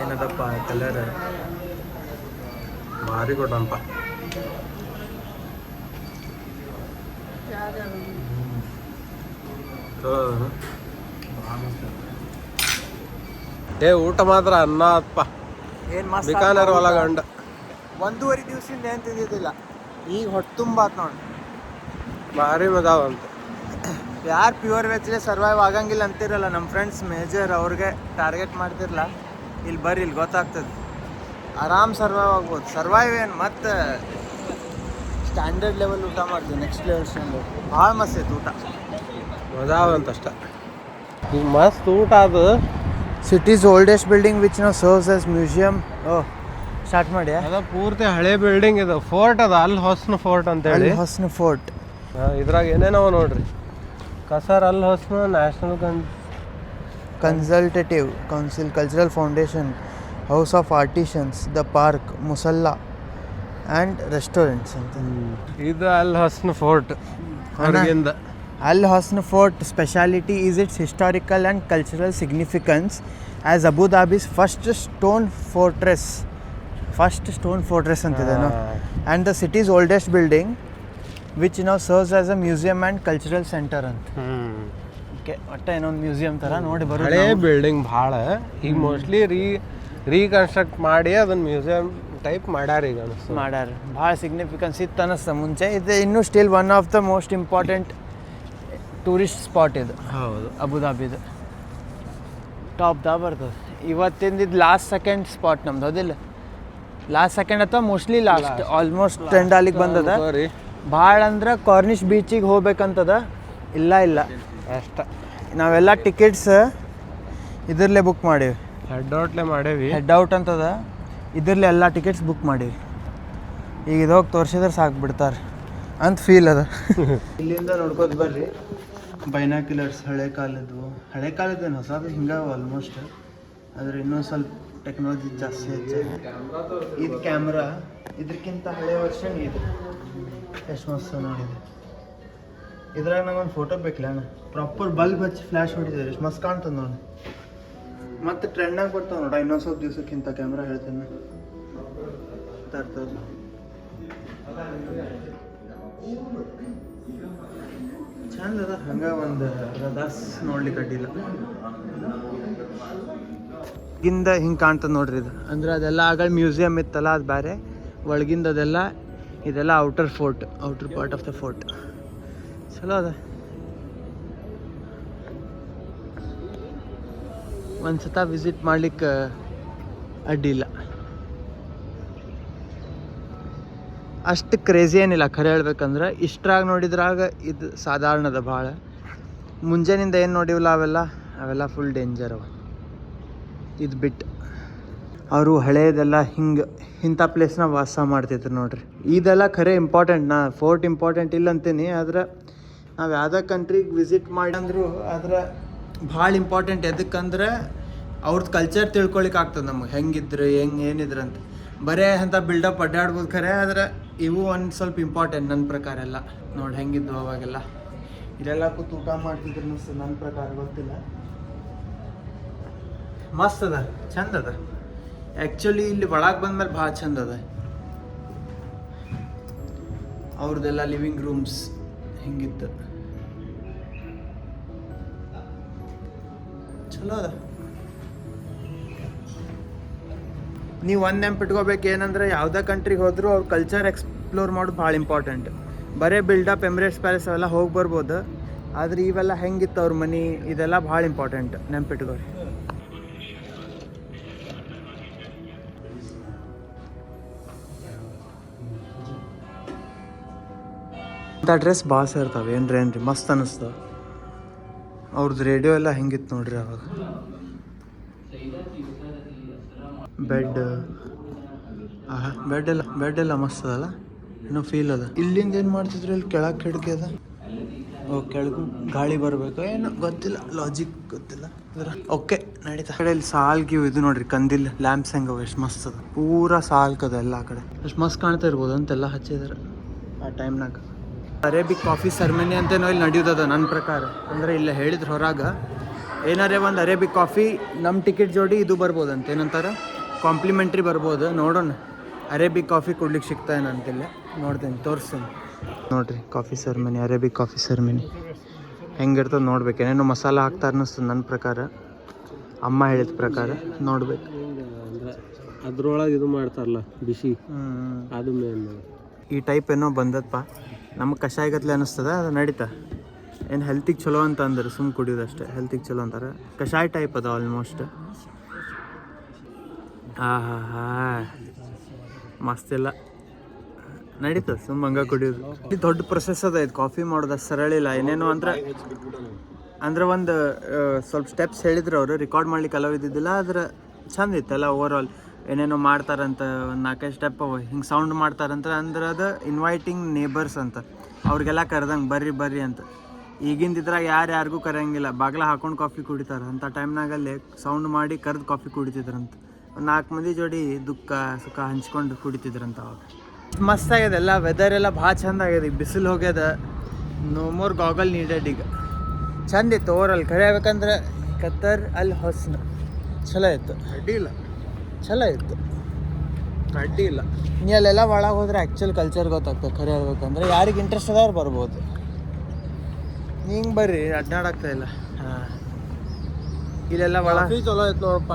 ಏನದಪ್ಪ ಕಲರ್ ಭಾರಿ ಕೊಟ್ಟನಪ್ಪ. ಊಟ ಮಾತ್ರ ಅನ್ನ ಅಪ್ಪ. ಏನು ಮಸ್ತ್ ಬಿಕಾನೇರ್ ಹೊಲ ಗಂಡ 1.5 ದಿವಸದಿಂದ ಏನು ತಿಂದಿದ್ದಿಲ್ಲ. ಈಗ ಹೊಟ್ಟೆ ತುಂಬಾತ್ ನೋಡಿ. ಭಾರಿ ಮಜಾವಂತ. ಯಾರು ಪ್ಯೂರ್ ವೆಜ್ಲೇ ಸರ್ವೈವ್ ಆಗಂಗಿಲ್ಲ ಅಂತಿರಲ್ಲ, ನಮ್ಮ ಫ್ರೆಂಡ್ಸ್ ಮೇಜರ್ ಅವ್ರಿಗೆ ಟಾರ್ಗೆಟ್ ಮಾಡ್ತಿರಲ್ಲ, ಇಲ್ಲಿ ಬರ್ರಿ ಇಲ್ಲಿ ಗೊತ್ತಾಗ್ತದೆ. ಆರಾಮ್ ಸರ್ವೈವ್ ಆಗ್ಬೋದು. ಸರ್ವೈವ್ ಏನು ಮತ್ತು ಸ್ಟ್ಯಾಂಡರ್ಡ್ ಲೆವೆಲ್ ಊಟ ಮಾಡ್ತೀವಿ, ನೆಕ್ಸ್ಟ್ ಲೆವೆಲ್ ಸ್ಟ್ಯಾಂಡರ್ಡ್. ಭಾಳ ಮಸ್ತ್ ಐತೆ ಊಟ, ಮಜಾವಂತ ಅಷ್ಟ. ಈಗ ಮಸ್ತ್ ಊಟ ಅದು. ಸಿಟೀಸ್ ಓಲ್ಡೆಸ್ಟ್ ಬಿಲ್ಡಿಂಗ್ ವಿಚ್ ನಾವು ಸರ್ವ್ಸ್ ಆಸ್ ಮ್ಯೂಸಿಯಂ. ಓ ಸ್ಟಾರ್ಟ್ ಮಾಡಿ. ಅದ ಪೂರ್ತಿ ಹಳೆ ಬಿಲ್ಡಿಂಗ್ ಇದು. ಫೋರ್ಟ್ ಅದ ಅಲ್ಲಿ ಹೊಸ್ನ ಫೋರ್ಟ್ ಅಂತೇಳಿ. Hosn fort. ಇದ್ರಾಗ ಏನೇನವ ನೋಡ್ರಿ. Qasr Al Hosn national consultative council, cultural foundation, house of artisans, the park, ಮುಸಲ್ಲಾ ಆ್ಯಂಡ್ ರೆಸ್ಟೋರೆಂಟ್ಸ್ ಅಂತ. ಇದು ಅಲ್ಲಿ ಹೊಸ್ನ ಫೋರ್ಟ್ ಹೊರಗಿಂದ. Al Hosn Fort speciality is its historical and cultural significance as Abu Dhabi's first stone fortress ಅಂತಿದೆ and the city's oldest building which now serves as a museum and cultural center ಅಂತ. ಓಕೆ ಒಟ್ಟೆ ಇನ್ನೊಂದು ಮ್ಯೂಸಿಯಂ ಥರ ನೋಡಿ ಬರೋ ಹಳೇ ಬಿಲ್ಡಿಂಗ್ ಭಾಳ ಈಗ ಮೋಸ್ಟ್ಲಿ ರೀಕನ್ಸ್ಟ್ರಕ್ಟ್ ಮಾಡಿ ಅದನ್ನ ಮ್ಯೂಸಿಯಂ ಟೈಪ್ ಮಾಡ್ಯಾರ ಈಗ ಅನಿಸ್ತು. ಮಾಡ್ಯಾರ ಭಾಳ ಸಿಗ್ನಿಫಿಕೆನ್ಸ್ ಇತ್ತು ಅನ್ನಿಸ್ತು ಮುಂಚೆ. ಇದು ಇನ್ನೂ still one of the most important tourist spot ಇದು. ಹೌದು, ಅಬುದಾಬಿದು ಟಾಪ್ದಾಗ ಬರ್ತದೆ. ಇವತ್ತಿಂದಿದ್ದು ಲಾಸ್ಟ್ ಸೆಕೆಂಡ್ ಸ್ಪಾಟ್ ನಮ್ದು, ಹೌದಿಲ್ಲ? ಲಾಸ್ಟ್ ಸೆಕೆಂಡ್ ಅಥವಾ ಮೋಸ್ಟ್ಲಿ ಲಾಸ್ಟ್, ಆಲ್ಮೋಸ್ಟ್ ಟ್ರೆಂಡ್ ಅಲ್ಲಿಗೆ ಬಂದದ. ಭಾಳ ಅಂದ್ರೆ ಕಾರ್ನಿಶ್ ಬೀಚಿಗೆ ಹೋಗ್ಬೇಕಂತದ. ಇಲ್ಲ ಅಷ್ಟ ನಾವೆಲ್ಲ ಟಿಕೆಟ್ಸ್ ಇದರಲ್ಲೇ ಬುಕ್ ಮಾಡೀವಿ. ಹೆಡ್ ಔಟ್ ಅಂತದ, ಇದರಲ್ಲೇ ಎಲ್ಲ ಟಿಕೆಟ್ಸ್ ಬುಕ್ ಮಾಡೀವಿ. ಈಗ ಇದೋಗಿ ತೋರಿಸಿದ್ರೆ ಸಾಕು ಬಿಡ್ತಾರೆ ಅಂತ ಫೀಲ್ ಅದ. ಇಲ್ಲಿಂದ ನೋಡ್ಕೋತ ಬರ್ರಿ. ಬೈನಾಕ್ಯುಲರ್ಸ್ ಹಳೆ ಕಾಲದ್ದೇನು ಹೊಸದು ಹಿಂಗಾವ ಆಲ್ಮೋಸ್ಟ್, ಆದರೆ ಇನ್ನೂ ಸ್ವಲ್ಪ ಟೆಕ್ನಾಲಜಿ ಜಾಸ್ತಿ ಹೆಚ್ಚಾಗಿದೆ. ಇದು ಕ್ಯಾಮ್ರಾ, ಇದಕ್ಕಿಂತ ಹಳೆ ವರ್ಷನ್ ಇದು ಎಷ್ಟು ಮಸ್ತ್ ನೋಡಿದೆ. ಇದ್ರಾಗ ನಂಗೊಂದು ಫೋಟೋ ಬೇಕಿಲ್ಲ ಅಣ್ಣ. ಪ್ರಾಪರ್ ಬಲ್ಬ್ ಹಚ್ಚಿ ಫ್ಲ್ಯಾಶ್ ಹೊಡಿತಾರೆ, ಎಷ್ಟು ಮಸ್ತ್ ಕಾಣ್ತದೆ ನೋಡಿ. ಮತ್ತು ಟ್ರೆಂಡಾಗ ಬರ್ತಾವೆ ನೋಡ, ಇನ್ನೊಂದು ಸ್ವಲ್ಪ ದಿವ್ಸಕ್ಕಿಂತ ಕ್ಯಾಮ್ರಾ ಹೇಳ್ತೇನೆ ತರ್ತದೆ. ಚಂದ ಅದ. ಹಂಗೆ ಒಂದು ರದಾಸ್ ನೋಡ್ಲಿಕ್ಕೆ ಅಡ್ಡಿಲ್ಲ. ಹಿಂದ ಹಿಂಗೆ ಕಾಣ್ತದೆ ನೋಡ್ರಿ ಇದು. ಅಂದ್ರೆ ಅದೆಲ್ಲ ಆಗ ಮ್ಯೂಸಿಯಂ ಇತ್ತಲ್ಲ, ಅದು ಬೇರೆ. ಒಳಗಿಂದ ಇದೆಲ್ಲ outer part of the fort. ಚಲೋ ಅದ. ಒಂದ್ಸತ ವಿಸಿಟ್ ಮಾಡ್ಲಿಕ್ಕೆ ಅಡ್ಡಿಲ್ಲ. ಅಷ್ಟು ಕ್ರೇಜಿ ಏನಿಲ್ಲ ಖರೆ ಹೇಳ್ಬೇಕಂದ್ರೆ. ಇಷ್ಟ್ರಾಗ ನೋಡಿದ್ರಾಗ ಇದು ಸಾಧಾರಣದ ಭಾಳ. ಮುಂಜಾನಿಂದ ಏನು ನೋಡಿವಲ್ಲ ಅವೆಲ್ಲ ಫುಲ್ ಡೇಂಜರ್ ಅವ. ಇದು ಬಿಟ್ಟು ಅವರು ಹಳೇದೆಲ್ಲ ಇಂಥ ಪ್ಲೇಸ್ನ ವಾಸ ಮಾಡ್ತಿದ್ರು ನೋಡ್ರಿ. ಇದೆಲ್ಲ ಖರೆ ಇಂಪಾರ್ಟೆಂಟ್. ನಾ ಫೋರ್ಟ್ ಇಂಪಾರ್ಟೆಂಟ್ ಇಲ್ಲ ಅಂತೀನಿ, ಆದ್ರೆ ನಾವು ಯಾವುದೇ ಕಂಟ್ರಿಗೆ ವಿಸಿಟ್ ಮಾಡಂದ್ರು ಆದ್ರೆ ಭಾಳ ಇಂಪಾರ್ಟೆಂಟ್. ಎದಕ್ಕಂದ್ರೆ ಅವ್ರದ್ದು ಕಲ್ಚರ್ ತಿಳ್ಕೊಳಿಕ್ಕೆ ಆಗ್ತದೆ ನಮಗೆ, ಹೆಂಗಿದ್ರು ಏನಿದ್ರು ಅಂತ. ಬರೇ ಅಂತ ಬಿಲ್ಡಪ್ ಅಡ್ಡಾಡ್ಬೋದು ಖರೆ, ಆದ್ರೆ ಇವು ಒಂದು ಸ್ವಲ್ಪ ಇಂಪಾರ್ಟೆಂಟ್ ನನ್ನ ಪ್ರಕಾರ ಎಲ್ಲ. ನೋಡಿ ಹೆಂಗಿದ್ವು ಅವಾಗೆಲ್ಲ. ಇದೆಲ್ಲ ಕೂತು ಊಟ ಮಾಡ್ತಿದ್ರು ಅನಿಸ್ತದೆ ನನ್ನ ಪ್ರಕಾರ, ಗೊತ್ತಿಲ್ಲ. ಮಸ್ತ್ ಅದ, ಚಂದ ಅದ. ಆ್ಯಕ್ಚುಲಿ ಇಲ್ಲಿ ಒಳಗೆ ಬಂದ್ಮೇಲೆ ಭಾಳ ಚಂದ ಅದ. ಅವ್ರದ್ದೆಲ್ಲ ಲಿವಿಂಗ್ ರೂಮ್ಸ್ ಹಿಂಗಿತ್ತು, ಚಲೋ ಅದ. ನೀವು ಒಂದು ನೆನ್ಪಿಟ್ಕೋಬೇಕು ಏನಂದ್ರೆ, ಯಾವುದೇ ಕಂಟ್ರಿಗೆ ಹೋದರೂ ಅವ್ರ ಕಲ್ಚರ್ ಎಕ್ಸ್ಪ್ಲೋರ್ ಮಾಡೋದು ಭಾಳ ಇಂಪಾರ್ಟೆಂಟ್. ಬರೇ ಬಿಲ್ಡಪ್ ಎಮಿರೇಟ್ಸ್ ಪ್ಯಾಲೇಸ್ ಅವೆಲ್ಲ ಹೋಗಿ ಬರ್ಬೋದು, ಆದರೆ ಇವೆಲ್ಲ ಹೆಂಗಿತ್ತು ಅವ್ರ ಮನೆ, ಇದೆಲ್ಲ ಭಾಳ ಇಂಪಾರ್ಟೆಂಟ್, ನೆನ್ಪಿಟ್ಕೋರಿ. ಇಂಥ ಡ್ರೆಸ್ ಭಾಳ ಸೇರ್ತಾವೆ. ಏನ್ರಿ ಮಸ್ತ್ ಅನ್ನಿಸ್ತವೆ. ಅವ್ರದ್ದು ರೇಡಿಯೋ ಎಲ್ಲ ಹೆಂಗಿತ್ತು ನೋಡ್ರಿ ಅವಾಗ. ಬೆಡ್ ಎಲ್ಲ ಮಸ್ತ್ ಅದಲ್ಲ, ಇನ್ನೂ ಫೀಲ್ ಅದ. ಇಲ್ಲಿಂದ ಏನು ಮಾಡ್ತಿದ್ರು, ಇಲ್ಲಿ ಕೆಳಗೆ ಕಿಟಕಿ ಅದ. ಕೆಳಗೂ ಗಾಳಿ ಬರಬೇಕು ಏನೋ ಗೊತ್ತಿಲ್ಲ, ಲಾಜಿಕ್ ಗೊತ್ತಿಲ್ಲ. ಓಕೆ ನಡೀತಾ. ಕಡೆ ಇಲ್ಲಿ ಸಾಲ್ಗಿವು ಇದು ನೋಡ್ರಿ, ಕಂದಿಲ್ ಲ್ಯಾಂಪ್ಸ್ ಹೆಂಗವ ಎಷ್ಟು ಮಸ್ತ್ ಅದ. ಪೂರಾ ಸಾಲ್ಕದ ಎಲ್ಲ ಕಡೆ, ಎಷ್ಟು ಮಸ್ತ್ ಕಾಣ್ತಾ ಇರ್ಬೋದು ಅಂತೆಲ್ಲ ಹಚ್ಚಿದಾರೆ ಆ ಟೈಮ್ನಾಗ. ಅರೇಬಿಕ್ ಕಾಫಿ ಸೆರೆಮನಿ ಅಂತೇನೋ ಇಲ್ಲಿ ನಡೆಯೋದದ ನನ್ನ ಪ್ರಕಾರ. ಅಂದರೆ ಇಲ್ಲ ಹೇಳಿದ್ರು ಹೊರಗೆ, ಏನಾರೇ ಒಂದು ಅರೇಬಿಕ್ ಕಾಫಿ ನಮ್ಮ ಟಿಕೆಟ್ ಜೋಡಿ ಇದು ಬರ್ಬೋದಂತ, ಏನಂತಾರೆ ಕಾಂಪ್ಲಿಮೆಂಟ್ರಿ ಬರ್ಬೋದು. ನೋಡೋಣ ಅರೇಬಿಕ್ ಕಾಫಿ ಕೊಡ್ಲಿಕ್ಕೆ ಸಿಗ್ತಾ ಏನಂತಿಲ್ಲ, ನೋಡ್ತೇನೆ ತೋರಿಸ್ತೇನೆ. ನೋಡಿರಿ coffee ceremony, Arabic coffee ceremony ಹೆಂಗಿರ್ತದೆ ನೋಡ್ಬೇಕು. ಏನೇನೋ ಮಸಾಲ ಹಾಕ್ತಾರೆ ಅನ್ನಿಸ್ತದೆ ನನ್ನ ಪ್ರಕಾರ, ಅಮ್ಮ ಹೇಳಿದ ಪ್ರಕಾರ. ನೋಡ್ಬೇಕು. ಅದ್ರೊಳಗೆ ಇದು ಮಾಡ್ತಾರಲ್ಲ ಬಿಸಿ, ಅದು ಮೇನ್. ಈ ಟೈಪ್ ಏನೋ ಬಂದದಪ್ಪ, ನಮಗೆ ಕಷಾಯಗತ್ಲೆ ಅನ್ನಿಸ್ತದೆ. ಅದು ನಡೀತಾ. ಏನು ಹೆಲ್ತಿಗೆ ಚಲೋ ಅಂತ ಅಂದ್ರೆ ಸುಮ್ಮನೆ ಕುಡಿಯೋದಷ್ಟೇ, ಹೆಲ್ತಿಗೆ ಚಲೋ ಅಂತಾರೆ. ಕಷಾಯ ಟೈಪ್ ಅದ ಆಲ್ಮೋಸ್ಟ್. ಮಸ್ತಿಲ್ಲ, ನಡೀತದೆ ಸುಮ್ಮ ಹಂಗೆ ಕುಡಿಯೋದು. ಇದು ದೊಡ್ಡ ಪ್ರೊಸೆಸ್ ಅದ, ಇದು ಕಾಫಿ ಮಾಡೋದು ಅಷ್ಟು ಸರಳ ಇಲ್ಲ. ಏನೇನೋ ಅಂದ್ರೆ ಒಂದು ಸ್ವಲ್ಪ ಸ್ಟೆಪ್ಸ್ ಹೇಳಿದ್ರು ಅವರು, ರೆಕಾರ್ಡ್ ಮಾಡ್ಲಿಕ್ಕೆ ಅಲೋ ಇದ್ದಿದ್ದಿಲ್ಲ. ಆದ್ರೆ ಚಂದ ಇತ್ತಲ್ಲ ಓವರ್ ಆಲ್. ಏನೇನೋ ಮಾಡ್ತಾರಂತ, ಒಂದು 4-5 ಸ್ಟೆಪ್ ಅವ ಹಿಂಗೆ ಸೌಂಡ್ ಮಾಡ್ತಾರಂತ. ಅಂದ್ರೆ ಅದು ಇನ್ವೈಟಿಂಗ್ ನೇಬರ್ಸ್ ಅಂತ, ಅವ್ರಿಗೆಲ್ಲ ಕರೆದಂಗೆ ಬರ್ರಿ ಅಂತ. ಈಗಿಂದ ಇದ್ರಾಗ ಯಾರಿಗೂ ಕರೆಯಂಗಿಲ್ಲ, ಬಾಗ್ಲ ಹಾಕೊಂಡು ಕಾಫಿ ಕುಡಿತಾರೆ. ಅಂಥ ಟೈಮ್ನಾಗಲ್ಲೇ ಸೌಂಡ್ ಮಾಡಿ ಕರೆದು ಕಾಫಿ ಕುಡಿತಿದ್ರಂತ. 4 ಮಂದಿ ಜೋಡಿ ದುಃಖ ಸುಖ ಹಂಚ್ಕೊಂಡು ಕುಡಿತಿದ್ರಂತ ಅವಾಗ. ಮಸ್ತ್ ಆಗ್ಯದ ಎಲ್ಲ. ವೆದರ್ ಎಲ್ಲ ಭಾಳ ಚಂದ ಆಗ್ಯದ. ಈಗ ಬಿಸಿಲು ಹೋಗ್ಯದ, ನೋ ಮೋರ್ ಗಾಗಲ್ ನೀಡೆಡ್ ಈಗ. ಚಂದ ಇತ್ತು ಓವರಾಲ್ ಖರೆ ಹೇಳ್ಬೇಕಂದ್ರೆ ಕತ್ತರ್ ಅಲ್ ಹೊಸ್ನ ಚಲೋ ಇತ್ತು. ಅಡ್ಡಿ ಇಲ್ಲ, ಚಲೋ ಇತ್ತು, ಅಡ್ಡಿ ಇಲ್ಲ. ನೀ ಅಲ್ಲೆಲ್ಲ ಒಳಗೆ ಹೋದ್ರೆ ಆ್ಯಕ್ಚುಲ್ ಕಲ್ಚರ್ ಗೊತ್ತಾಗ್ತದೆ. ಖರೆ ಹೇಳ್ಬೇಕಂದ್ರೆ ಯಾರಿಗೆ ಇಂಟ್ರೆಸ್ಟ್ ಅದಾವ್ರು ಬರ್ಬೋದು. ಹಿಂಗೆ ಬರ್ರಿ, ಅಡ್ಡಾಡಾಗ್ತಾ ಇಲ್ಲ. ಹಾಂ, ಇಲ್ಲೆಲ್ಲ ಒಳಗೆ ಚಲೋ ಆಯ್ತು ನೋಡಪ್ಪ.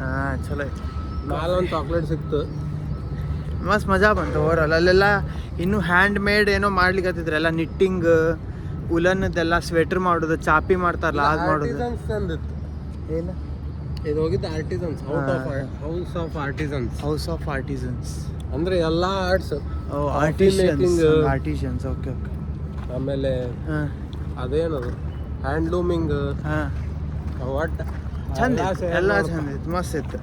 ಹಾಂ ಚಲೋ ಇತ್ತು. ಮ್ಯಾಲ ಒಂದು ಚಾಕ್ಲೇಟ್ ಸಿಕ್ತು, ಮಸ್ತ್ ಮಜಾ ಬಂತು ಓವರಾಲ್. ಅಲ್ಲೆಲ್ಲ ಇನ್ನೂ ಹ್ಯಾಂಡ್ ಮೇಡ್ ಏನೋ ಮಾಡ್ಲಿಕ್ಕೆ ಎಲ್ಲ ನಿಟ್ಟಿಂಗ್, ಉಲನ್ನದೆಲ್ಲ ಸ್ವೆಟರ್ ಮಾಡೋದು, ಚಾಪಿ ಮಾಡ್ತಾರಲ್ಲ ಅದು ಮಾಡೋದು. ಆರ್ಟಿಸನ್ಸ್ ತಂದಿತ್ತು. ಏನು ಇದು ಹೋಗಿದ್ದು artisans, house of artisans. House of artisans ಅಂದ್ರೆ ಎಲ್ಲ ಆರ್ಟ್ಸ್, ಆರ್ಟಿಷನ್ಸ್. Okay okay. ಆಮೇಲೆ ಹಾಂ ಅದೇನದು ಹ್ಯಾಂಡ್ಲೂಮಿಂಗ್, ಹಾಂ ಒಟ್ಟು ಚಂದ ಇತ್ತು, ಎಲ್ಲ ಚಂದ ಇತ್ತು, ಮಸ್ತ್ ಇತ್ತು.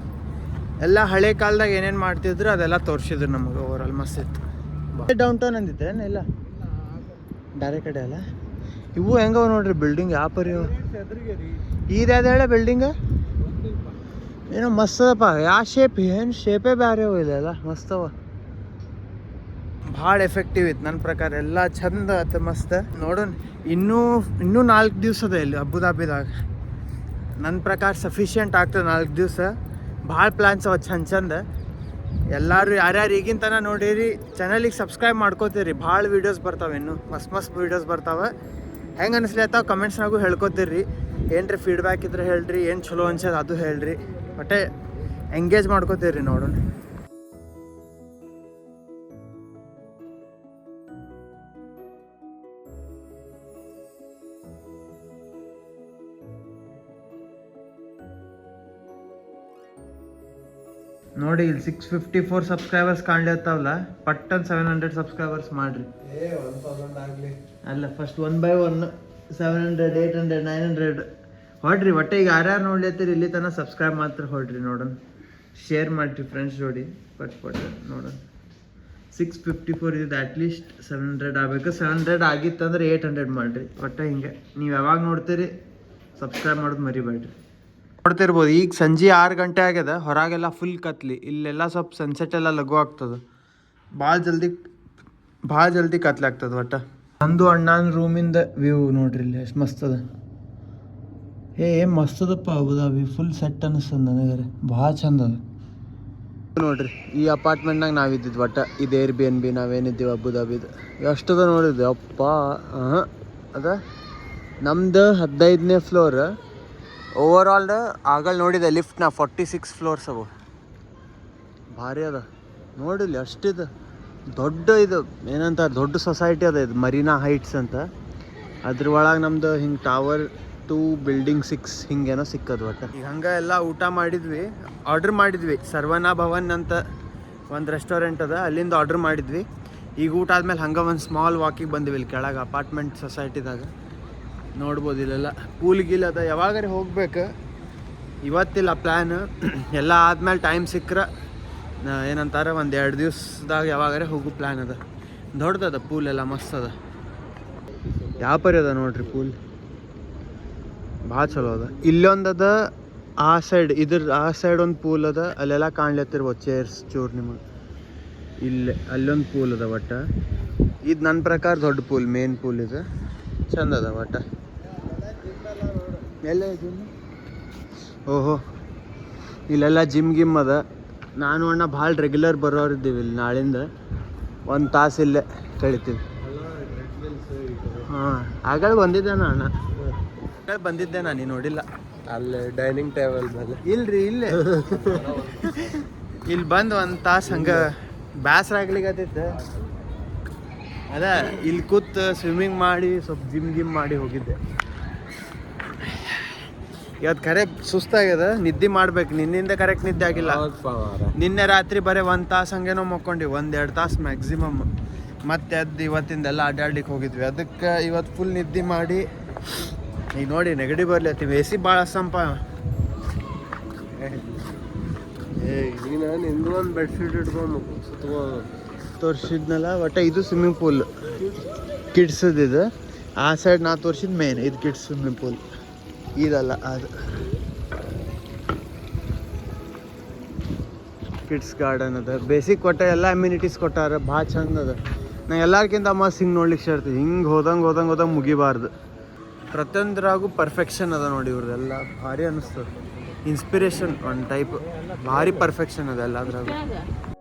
ಎಲ್ಲ ಹಳೆ ಕಾಲದಾಗ ಏನೇನು ಮಾಡ್ತಿದ್ರು ಅದೆಲ್ಲ ತೋರಿಸಿದ್ರು ನಮಗೆ. ಓವರಾಲ್ ಮಸ್ತ್ ಇತ್ತು. ಡೌನ್ ಟೌನ್ ಅಂದಿತ್ತೆ ಏನೆಲ್ಲ ಬೇರೆ ಕಡೆ ಅಲ್ಲ. ಇವು ಹೆಂಗವ ನೋಡ್ರಿ ಬಿಲ್ಡಿಂಗ್, ಯಾವ ಪರಿ ಇದ್ಯಾವ್ದು ಹೇಳ ಬಿಲ್ಡಿಂಗ್ ಏನೋ ಮಸ್ತ್ ಅದಪ್ಪ. ಯಾವ ಶೇಪ್, ಏನು ಶೇಪೇ ಬೇರೆ ಅವ ಇಲ್ಲೆಲ್ಲ ಮಸ್ತ್ ಅವ. ಭಾಳ ಎಫೆಕ್ಟಿವ್ ಇತ್ತು ನನ್ನ ಪ್ರಕಾರ. ಎಲ್ಲ ಚಂದ ಆಯ್ತು, ಮಸ್ತ್. ನೋಡೋಣ, ಇನ್ನೂ 4 ದಿವಸ ಅದ ಇಲ್ಲಿ ಅಬುದಾಬಿದಾಗ. ನನ್ನ ಪ್ರಕಾರ ಸಫಿಷಿಯೆಂಟ್ ಆಗ್ತದೆ 4 ದಿವಸ. ಭಾಳ ಪ್ಲ್ಯಾನ್ಸ್ ಅವ ಚಂದ. ಎಲ್ಲರೂ ಯಾರ್ಯಾರು ಈಗಿನ ತನಕ ನೋಡಿರಿ ಚಾನಲಿಗೆ ಸಬ್ಸ್ಕ್ರೈಬ್ ಮಾಡ್ಕೋತೀರಿ. ಭಾಳ ವೀಡಿಯೋಸ್ ಬರ್ತಾವೆ, ಇನ್ನೂ ಮಸ್ತ್ ವೀಡಿಯೋಸ್ ಬರ್ತಾವೆ. ಹೆಂಗೆ ಅನಿಸ್ಲತ್ತಾವ ಕಮೆಂಟ್ಸ್ನಾಗೂ ಹೇಳ್ಕೊತೀರಿ. ಏನ್ರಿ ಫೀಡ್ಬ್ಯಾಕ್ ಇದ್ರೆ ಹೇಳ್ರಿ, ಏನು ಚಲೋ ಅನ್ಸೋದು ಅದು ಹೇಳ್ರಿ. ಬಟ್ಟೆ ಎಂಗೇಜ್ ಮಾಡ್ಕೋತೀರಿ. ನೋಡೋಣ. ನೋಡಿ ಇಲ್ಲಿ 654 ಸಬ್ಸ್ಕ್ರೈಬರ್ಸ್ ಕಾಣ್ಲತ್ತಾವಲ್ಲ, ಪಟ್ಟನ್ 700 ಸಬ್ಸ್ಕ್ರೈಬರ್ಸ್ ಮಾಡ್ರಿ. 1000 ಆಗಲಿ ಅಲ್ಲ, ಫಸ್ಟ್ 1 by 1 700 800 900 ಹೊಡ್ರಿ. ಒಟ್ಟೆ ಈಗ ಯಾರ್ಯಾರು ನೋಡ್ಲತ್ತೀರಿ ಇಲ್ಲಿ ತನಕ ಸಬ್ಸ್ಕ್ರೈಬ್ ಮಾತ್ರ ಹೊಡ್ರಿ. ನೋಡೋಣ, ಶೇರ್ ಮಾಡಿರಿ ಫ್ರೆಂಡ್ಸ್ ಜೋಡಿ. ಪಟ್ ನೋಡೋಣ. 654 ಇದು ಅಟ್ಲೀಸ್ಟ್ 700 ಆಗಬೇಕು. 700 ಆಗಿತ್ತಂದ್ರೆ 800 ಮಾಡಿರಿ. ಒಟ್ಟೆ ಹಿಂಗೆ ನೀವು ಯಾವಾಗ ನೋಡ್ತೀರಿ ಸಬ್ಸ್ಕ್ರೈಬ್ ಮಾಡೋದು ಮರಿಬೇಡ್ರಿ. ನೋಡ್ತಿರ್ಬೋದು, ಈಗ ಸಂಜೆ 6 ಗಂಟೆ ಆಗ್ಯದ. ಹೊರಗೆಲ್ಲ ಫುಲ್ ಕತ್ಲಿ. ಇಲ್ಲೆಲ್ಲ ಸ್ವಲ್ಪ ಸನ್ಸೆಟ್ ಎಲ್ಲ ಲಘು ಆಗ್ತದೆ. ಭಾಳ ಜಲ್ದಿ ಕತ್ಲೆ ಆಗ್ತದೆ. ಒಟ್ಟು ನಂದು ಅಣ್ಣನ ರೂಮಿಂದ ವ್ಯೂ ನೋಡ್ರಿ ಇಲ್ಲಿ ಎಷ್ಟು ಮಸ್ತ್ ಅದ. ಮಸ್ತ್ ಅದಪ್ಪ ಅಬುದಾಬಿ. ಫುಲ್ ಸೆಟ್ ಅನ್ನಿಸ್ತದ ನನಗಾರೆ, ಭಾಳ ಚಂದ ಅದ ನೋಡ್ರಿ. ಈ ಅಪಾರ್ಟ್ಮೆಂಟ್ನಾಗ ನಾವಿದ್ದಿದ್ದು. ಒಟ್ಟು ಇದು Airbnb ನಾವೇನಿದ್ದೀವಿ ಅಬುದಾಬಿದು. ಎಷ್ಟದ ನೋಡಿದ್ವಿ ಅಪ್ಪ. ಅದ ನಮ್ದು 15ನೇ ಫ್ಲೋರ್. ಓವರ್ ಆಲ್ ಆಗಲ್ಲಿ ನೋಡಿದೆ ಲಿಫ್ಟ್ನ 46 ಫ್ಲೋರ್ಸ್ ಅವು. ಭಾರಿ ಅದ ನೋಡಿಲ್ಲ. ಅಷ್ಟಿದೆ ದೊಡ್ಡ. ಇದು ಏನಂತಾರೆ, ದೊಡ್ಡ ಸೊಸೈಟಿ ಅದ ಇದು, ಮರೀನಾ ಹೈಟ್ಸ್ ಅಂತ. ಅದ್ರ ಒಳಗೆ ನಮ್ದು ಹಿಂಗೆ ಟವರ್ 2 ಬಿಲ್ಡಿಂಗ್ 6 ಹಿಂಗೇನೋ ಸಿಕ್ಕದು. ಒಟ್ಟು ಈಗ ಹಂಗೆ ಎಲ್ಲ ಊಟ ಮಾಡಿದ್ವಿ, ಆರ್ಡ್ರ್ ಮಾಡಿದ್ವಿ. ಸರ್ವನಾ ಭವನ್ ಅಂತ ಒಂದು ರೆಸ್ಟೋರೆಂಟ್ ಅದ, ಅಲ್ಲಿಂದ ಆರ್ಡ್ರ್ ಮಾಡಿದ್ವಿ. ಈಗ ಊಟ ಆದ್ಮೇಲೆ ಹಂಗೆ ಒಂದು ಸ್ಮಾಲ್ ವಾಕಿಗೆ ಬಂದಿವಿ ಇಲ್ಲಿ ಕೆಳಗೆ ಅಪಾರ್ಟ್ಮೆಂಟ್ ಸೊಸೈಟಿದಾಗ. ನೋಡ್ಬೋದು ಇಲ್ಲೆಲ್ಲ ಪೂಲ್ ಗೀಲ್ ಅದ. ಯಾವಾಗಾರೆ ಹೋಗ್ಬೇಕು, ಇವತ್ತಿಲ್ಲ ಪ್ಲ್ಯಾನ್. ಎಲ್ಲ ಆದ್ಮೇಲೆ ಟೈಮ್ ಸಿಕ್ಕರೆ ಏನಂತಾರೆ 1-2 ದಿವ್ಸದಾಗ ಯಾವಾಗಾರೆ ಹೋಗೋ ಪ್ಲ್ಯಾನ್ ಅದ. ದೊಡ್ಡದ ಪೂಲ್ ಎಲ್ಲ ಮಸ್ತ್ ಅದ. ಯಾವ ಪರಿ ಅದ ನೋಡ್ರಿ ಪೂಲ್, ಭಾಳ ಚಲೋ ಅದ. ಇಲ್ಲೊಂದದ ಆ ಸೈಡ್, ಆ ಸೈಡ್ ಒಂದು ಪೂಲ್ ಅದ. ಅಲ್ಲೆಲ್ಲ ಕಾಣ್ಲತ್ತಿರ್ಬೋದು ಚೇರ್ಸ್ ಚೂರು ನಿಮಗೆ. ಅಲ್ಲೊಂದು ಪೂಲ್ ಅದ. ಒಟ್ಟು ಇದು ನನ್ನ ಪ್ರಕಾರ ದೊಡ್ಡ ಪೂಲ್, ಮೇನ್ ಪೂಲ್ ಇದು ಚಂದ ಅದ. ಒಟ್ಟು ಎಲ್ಲ ಜಿಮ್, ಓಹೋ ಇಲ್ಲೆಲ್ಲ ಜಿಮ್ ಅದ. ನಾನು ಅಣ್ಣ ಭಾಳ ರೆಗ್ಯುಲರ್ ಬರೋರಿದ್ದೀವಿ ಇಲ್ಲಿ. ನಾಳಿಂದ 1 ತಾಸು ಇಲ್ಲೇ ಕಳಿತೀವಿ. ಹಾಂ, ಆಗ ಬಂದಿದ್ದೆ ಅಣ್ಣ, ಬಂದಿದ್ದೆ ನಾನು, ನೋಡಿಲ್ಲ. ಅಲ್ಲಿ ಡೈನಿಂಗ್ ಟೇಬಲ್ ಮೇಲೆ ಇಲ್ರಿ, ಇಲ್ಲೇ ಇಲ್ಲಿ ಬಂದು 1 ತಾಸು ಹಂಗೆ ಬೇಸರ ಆಗ್ಲಿಕ್ಕತ್ತಿತ್ತು. ಅದ ಇಲ್ಲಿ ಕೂತ್ ಸ್ವಿಮ್ಮಿಂಗ್ ಮಾಡಿ ಸ್ವಲ್ಪ ಜಿಮ್ ಮಾಡಿ ಹೋಗಿದ್ದೆ. ಇವತ್ತು ಖರೆ ಸುಸ್ತಾಗ್ಯದ, ನಿದ್ದೆ ಮಾಡ್ಬೇಕು. ನಿನ್ನಿಂದ ಕರೆಕ್ಟ್ ನಿದ್ದೆ ಆಗಿಲ್ಲ. ನಿನ್ನೆ ರಾತ್ರಿ ಬರೀ 1 ತಾಸು ಹಂಗೇನೋ ಮಕ್ಕೊಂಡಿ, 1-2 ತಾಸು ಮ್ಯಾಕ್ಸಿಮಮ್. ಮತ್ತೆ ಅದು ಇವತ್ತಿಂದೆಲ್ಲ ಅಡ್ಡಾಡ್ಲಿಕ್ಕೆ ಹೋಗಿದ್ವಿ. ಅದಕ್ಕೆ ಇವತ್ತು ಫುಲ್ ನಿದ್ದೆ ಮಾಡಿ ಈಗ ನೋಡಿ ನೆಗಡಿ ಬರ್ಲತ್ತೀವಿ. AC ಭಾಳ ಸಂಪ. ನೀನು ನಿಂದು ಒಂದು ಬೆಡ್ಶೀಟ್ ಇಟ್ಕೊಂಡು ಸುತ್ಬೋದು ತೋರಿಸಿದ್ನಲ್ಲ. ಒಟ್ಟು ಇದು ಸ್ವಿಮ್ಮಿಂಗ್ ಪೂಲ್ ಕಿಡ್ಸದ್ದು. ಇದು ಆ ಸೈಡ್ ನಾ ತೋರಿಸಿದ ಮೇನ್ ಇದು ಕಿಡ್ಸ್ ಸ್ವಿಮ್ಮಿಂಗ್ ಪೂಲ್. ಇದಲ್ಲ, ಅದು ಕಿಡ್ಸ್ ಗಾರ್ಡನ್ ಅದ. ಬೇಸಿಕ್ ಒಟ್ಟು ಎಲ್ಲ ಅಮ್ಯುನಿಟೀಸ್ ಕೊಟ್ಟಾರ, ಭಾಳ ಚಂದ ಅದ. ನಾ ಎಲ್ಲಾರ್ಕಿಂತ ಮಸ್ತ್ ಹಿಂಗೆ ನೋಡ್ಲಿಕ್ಕೆ ಸೇರ್ತೀವಿ. ಹಿಂಗೆ ಹೋದಂಗೆ ಮುಗಿಬಾರ್ದು. ಪ್ರತಿಯೊಂದ್ರಾಗೂ ಪರ್ಫೆಕ್ಷನ್ ಅದ ನೋಡಿ ಇವ್ರದೆಲ್ಲ. ಭಾರಿ ಅನ್ನಿಸ್ತದೆ. ಇನ್ಸ್ಪಿರೇಷನ್ ಒಂದು ಟೈಪ್. ಭಾರಿ ಪರ್ಫೆಕ್ಷನ್ ಅದ ಎಲ್ಲದ್ರಾಗೂ.